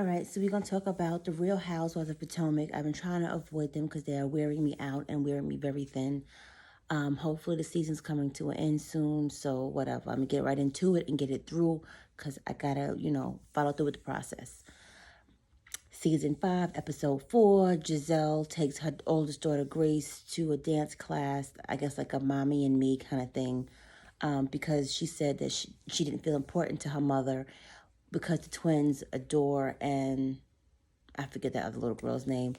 All right, so we're going to talk about the Real Housewives of Potomac. I've been trying to avoid them because they are wearing me out and wearing me very thin. Hopefully the season's coming to an end soon, so whatever. I'm going to get right into it and get it through because I got to, follow through with the process. Season 5, Episode 4, Giselle takes her oldest daughter, Grace, to a dance class, I guess like a mommy and me kind of thing, because she said that she didn't feel important to her mother because the twins adore, and I forget that other little girl's name,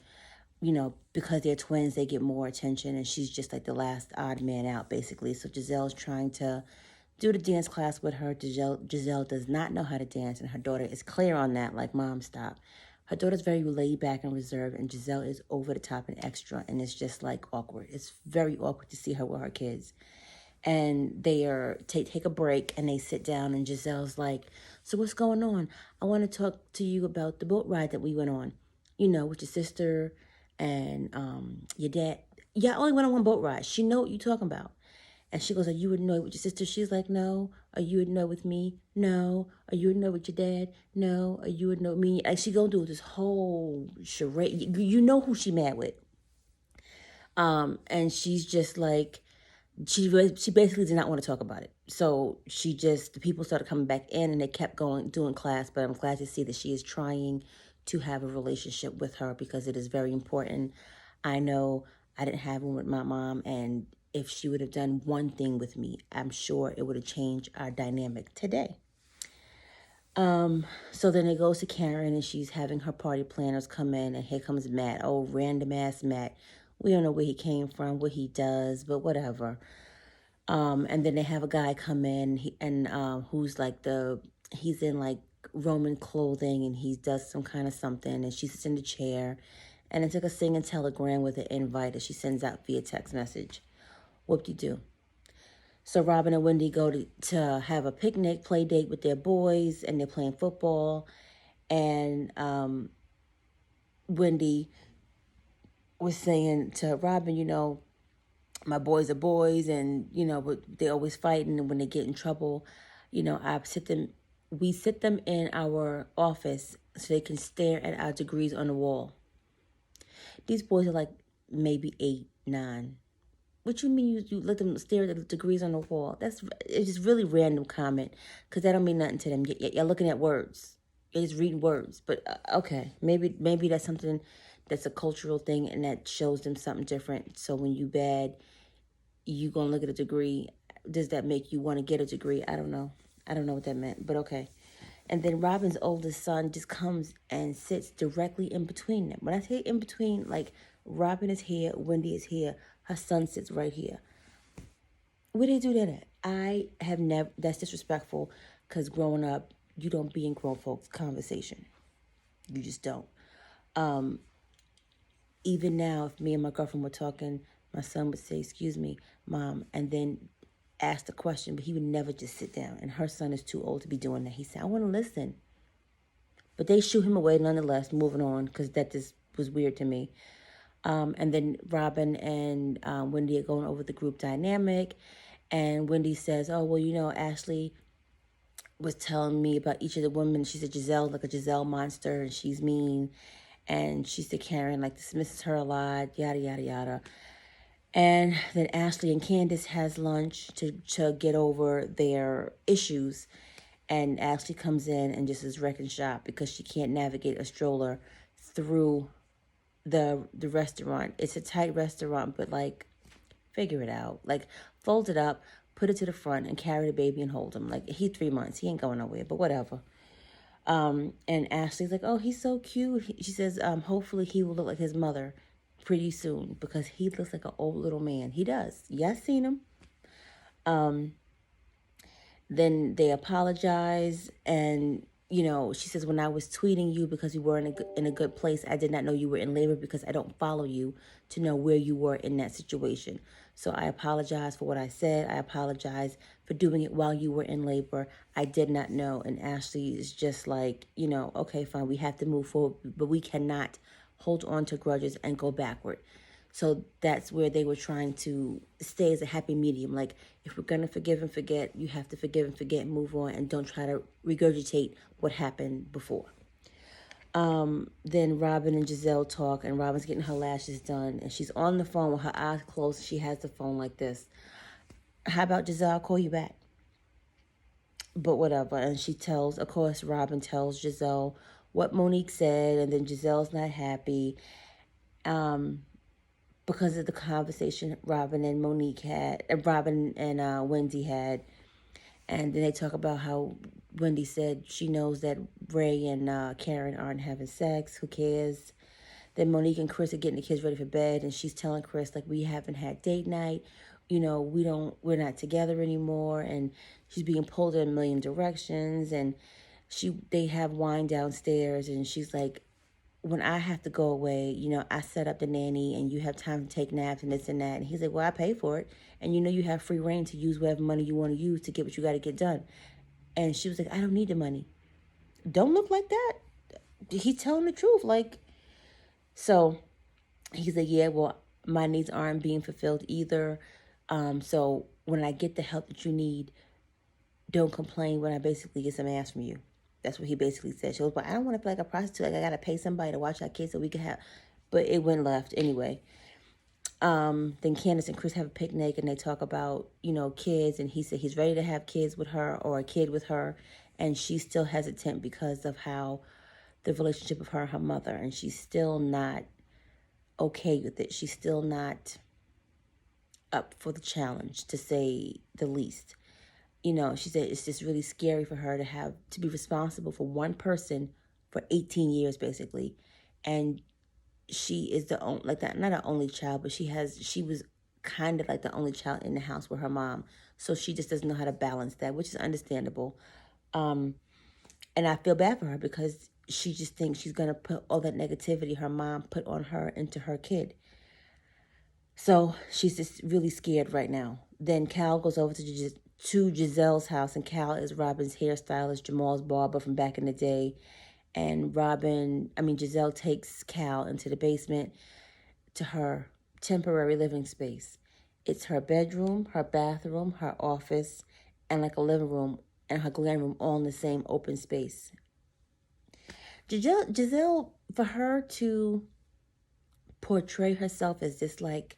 because they're twins, they get more attention, and she's just like the last odd man out, basically. So Giselle's trying to do the dance class with her. Giselle does not know how to dance, and her daughter is clear on that, like, Mom, stop. Her daughter's very laid back and reserved, and Giselle is over the top and extra, and it's just like awkward. It's very awkward to see her with her kids. And they take a break and they sit down, and Giselle's like, so what's going on? I want to talk to you about the boat ride that we went on, with your sister and your dad. Yeah, I only went on one boat ride. She know what you're talking about. And she goes, are you annoyed with your sister? She's like, no. Are you annoyed with me? No. Are you annoyed with your dad? No. Are you annoyed with me? Like, she gonna do this whole charade. You know who she mad with. And she's just like, she basically did not want to talk about it. So the people started coming back in, and they kept doing class. But I'm glad to see that she is trying to have a relationship with her, because it is very important. I know I didn't have one with my mom, and if she would have done one thing with me, I'm sure it would have changed our dynamic today. So then it goes to Karen, and she's having her party planners come in, and here comes Matt. Oh, random ass Matt. We don't know where he came from, what he does, but whatever. And then they have a guy come in, who's like he's in like Roman clothing, and he does some kind of something, and she sits in the chair, and it's like a singing telegram with an invite that she sends out via text message. Whoop-de-doo. So Robin and Wendy go to have a picnic, play date with their boys, and they're playing football. And Wendy was saying to Robin, my boys are boys, and, but they're always fighting, and when they get in trouble, we sit them in our office so they can stare at our degrees on the wall. These boys are like maybe 8, 9. What you mean you let them stare at the degrees on the wall? It's just really random comment, because that don't mean nothing to them. You're looking at words. You're just reading words. But okay, maybe that's something that's a cultural thing, and that shows them something different. So when you bad, you gonna look at a degree. Does that make you want to get a degree? I don't know. I don't know what that meant, but okay. And then Robin's oldest son just comes and sits directly in between them. When I say in between, like, Robin is here, Wendy is here, her son sits right here. Where do they do that at? I have never, that's disrespectful, because growing up, you don't be in grown folks' conversation. You just don't. Even now, if me and my girlfriend were talking, my son would say, excuse me, Mom, and then ask the question, but he would never just sit down. And her son is too old to be doing that. He said, I want to listen. But they shoo him away nonetheless, moving on, because that just was weird to me. And then Robin and Wendy are going over the group dynamic. And Wendy says, oh, well, Ashley was telling me about each of the women. She said Giselle, like a Giselle monster, and she's mean. And she said Karen, like, dismisses her a lot, yada, yada, yada. And then Ashley and Candace has lunch to get over their issues. And Ashley comes in and just is wrecking shop because she can't navigate a stroller through the restaurant. It's a tight restaurant, but, like, figure it out. Like, fold it up, put it to the front, and carry the baby and hold him. Like, he's 3 months. He ain't going nowhere, but whatever. And Ashley's like, oh, he's so cute. She says, hopefully he will look like his mother pretty soon, because he looks like an old little man. He does. Yeah, I seen him. Then they apologize, and she says, when I was tweeting you because you were in a good place, I did not know you were in labor, because I don't follow you to know where you were in that situation. So I apologize for what I said. I apologize for doing it while you were in labor. I did not know. And Ashley is just like, okay, fine, we have to move forward, but we cannot hold on to grudges and go backward. So that's where they were trying to stay as a happy medium. Like, if we're going to forgive and forget, you have to forgive and forget and move on, and don't try to regurgitate what happened before. Then Robin and Giselle talk, and Robin's getting her lashes done, and she's on the phone with her eyes closed, and she has the phone like this. How about Giselle? I'll call you back. But whatever. And she tells, of course, Robin tells Giselle what Monique said, and then Giselle's not happy because of the conversation Robin and Wendy had. And then they talk about how Wendy said she knows that Ray and Karen aren't having sex. Who cares? Then Monique and Chris are getting the kids ready for bed, and she's telling Chris, like, we haven't had date night. We're not together anymore. And she's being pulled in a million directions. And they have wine downstairs, and she's like, when I have to go away, I set up the nanny and you have time to take naps and this and that. And he's like, well, I pay for it. And you have free reign to use whatever money you want to use to get what you got to get done. And she was like, I don't need the money. Don't look like that. He's telling the truth. So he's like, yeah, well, my needs aren't being fulfilled either. So when I get the help that you need, don't complain when I basically get some ass from you. That's what he basically said. She was like, I don't want to feel like a prostitute. Like, I got to pay somebody to watch our kids so we can have. But it went left anyway. Then Candace and Chris have a picnic, and they talk about, kids. And he said he's ready to have kids with her or a kid with her. And she's still hesitant because of how the relationship of her and her mother. And she's still not okay with it. She's still not up for the challenge, to say the least. She said it's just really scary for her to be responsible for one person for 18 years, basically. And she is the only, like that, not an only child, but she was kind of like the only child in the house with her mom. So she just doesn't know how to balance that, which is understandable. And I feel bad for her because she just thinks she's going to put all that negativity her mom put on her into her kid. So she's just really scared right now. Then Cal goes over to Giselle's house, and Cal is Robin's hairstylist, Jamal's barber from back in the day. And Giselle takes Cal into the basement to her temporary living space. It's her bedroom, her bathroom, her office, and like a living room and her glam room all in the same open space. Giselle, for her to portray herself as this like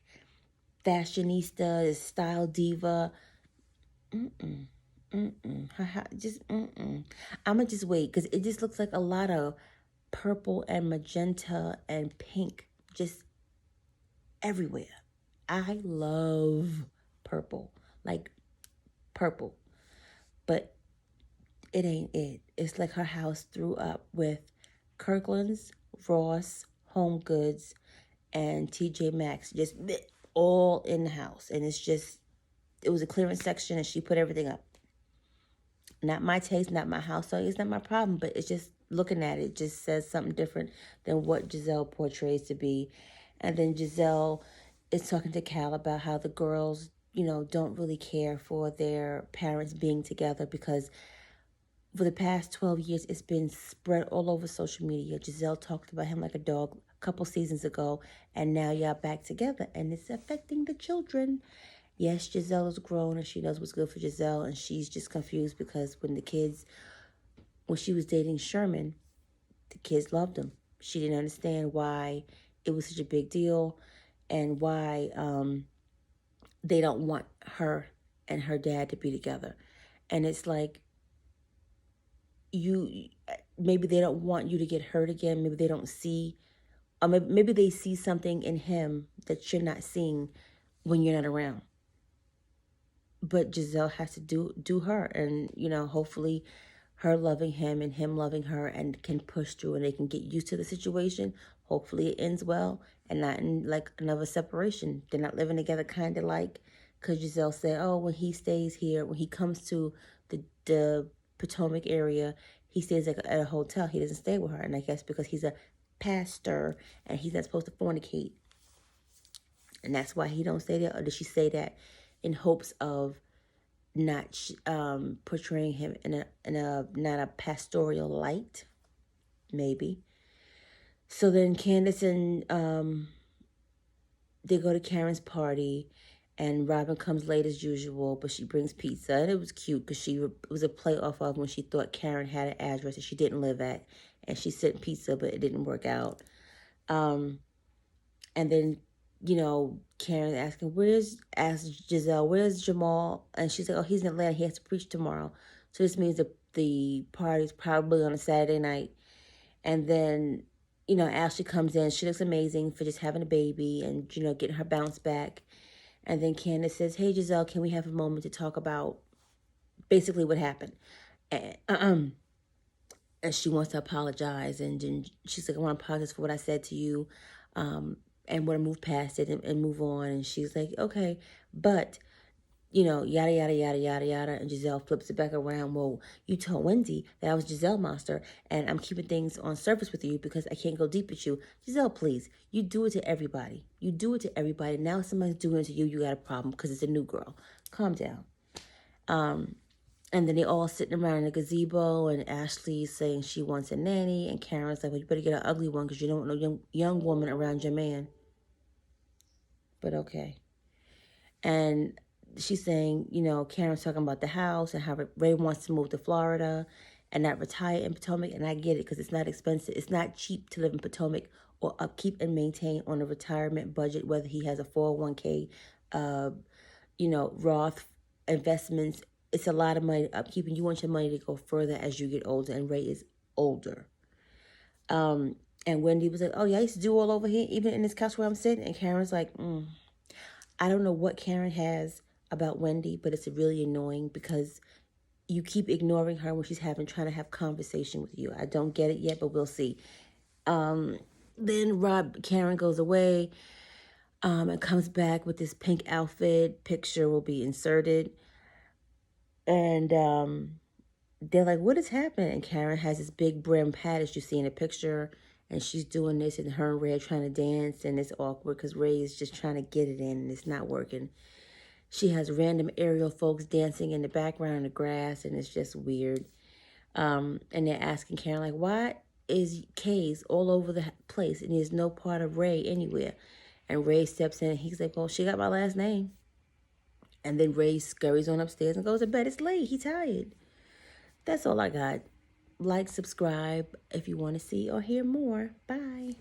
fashionista, this style diva, I'ma just wait, because it just looks like a lot of purple and magenta and pink just everywhere. I love purple, like purple, but it ain't it. It's like her house threw up with Kirkland's, Ross, Home Goods, and TJ Maxx, just all in the house. And it was a clearance section, and she put everything up. Not my taste, not my house, so it's not my problem, but it's just looking at it just says something different than what Giselle portrays to be. And then Giselle is talking to Cal about how the girls, don't really care for their parents being together, because for the past 12 years, it's been spread all over social media. Giselle talked about him like a dog a couple seasons ago, and now y'all back together, and it's affecting the children. Yes, Giselle is grown, and she knows what's good for Giselle, and she's just confused because when she was dating Sherman, the kids loved him. She didn't understand why it was such a big deal, and why they don't want her and her dad to be together. And it's like, maybe they don't want you to get hurt again. Maybe they don't see, or maybe they see something in him that you're not seeing when you're not around. But Giselle has to do her, and hopefully her loving him and him loving her, and can push through, and they can get used to the situation. Hopefully it ends well and not in like another separation. They're not living together, kind of like, because Giselle said, oh, when he stays here, when he comes to the Potomac area, he stays at a hotel. He doesn't stay with her, and I guess because he's a pastor and he's not supposed to fornicate, and that's why he don't stay there. Or did she say that in hopes of not portraying him in a not a pastoral light? Maybe. So then Candace and they go to Karen's party, and Robin comes late as usual, but she brings pizza, and it was cute because it was a play off of when she thought Karen had an address that she didn't live at, and she sent pizza, but it didn't work out. And then, Karen asking, asked Giselle, where's Jamal? And she's like, oh, he's in Atlanta. He has to preach tomorrow. So this means that the party's probably on a Saturday night. And then, Ashley comes in. She looks amazing for just having a baby and, getting her bounce back. And then Candace says, hey, Giselle, can we have a moment to talk about basically what happened? And she wants to apologize. And then she's like, I want to apologize for what I said to you. And want to move past it and move on. And she's like, okay, but, yada, yada, yada, yada, yada. And Giselle flips it back around. Well, you told Wendy that I was Giselle Monster, and I'm keeping things on surface with you because I can't go deep with you. Giselle, please, you do it to everybody. You do it to everybody. Now somebody's doing it to you, you got a problem because it's a new girl. Calm down. And then they all sitting around in the gazebo, and Ashley's saying she wants a nanny, and Karen's like, well, you better get an ugly one because you don't want no young woman around your man. But okay. And she's saying, Karen's talking about the house and how Ray wants to move to Florida and not retire in Potomac. And I get it because it's not expensive. It's not cheap to live in Potomac or upkeep and maintain on a retirement budget, whether he has a 401k, Roth investments. It's a lot of money upkeep, and you want your money to go further as you get older, and Ray is older. And Wendy was like, oh, yeah, I used to do all over here, even in this couch where I'm sitting. And Karen's like, I don't know what Karen has about Wendy, but it's really annoying because you keep ignoring her when she's trying to have conversation with you. I don't get it yet, but we'll see. Then Karen goes away and comes back with this pink outfit. Picture will be inserted. And they're like, what is happening? And Karen has this big brim hat, as you see in the picture. And she's doing this, and her and Ray are trying to dance. And it's awkward because Ray is just trying to get it in, and it's not working. She has random aerial folks dancing in the background in the grass, and it's just weird. And they're asking Karen, like, why is Kay's all over the place, and there's no part of Ray anywhere? And Ray steps in, and he's like, well, she got my last name. And then Ray scurries on upstairs and goes to bed. It's late. He's tired. That's all I got. Like, subscribe if you want to see or hear more. Bye.